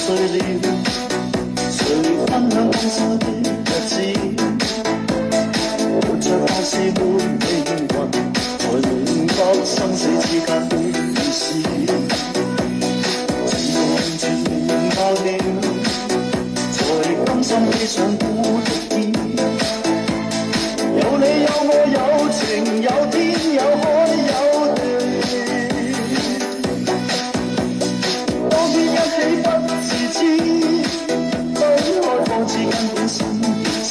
歲了，誰分享當初的日子？活着但是沒命運，才明白生死之間的意思。直到完全明白了，才甘心披上孤獨衣。有你有我有情有天有海有地，當天一起不自知，分開方知根本心如痴。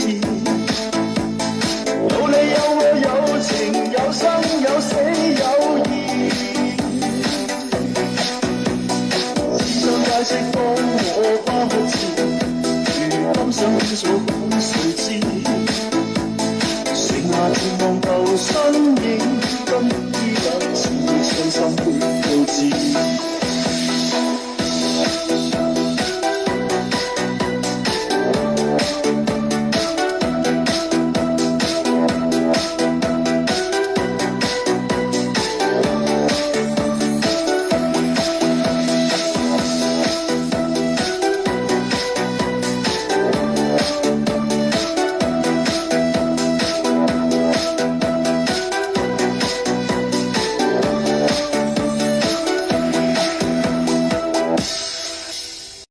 有你有我有情有生有死有義，只想解釋當我花開時，如今想傾訴講誰知？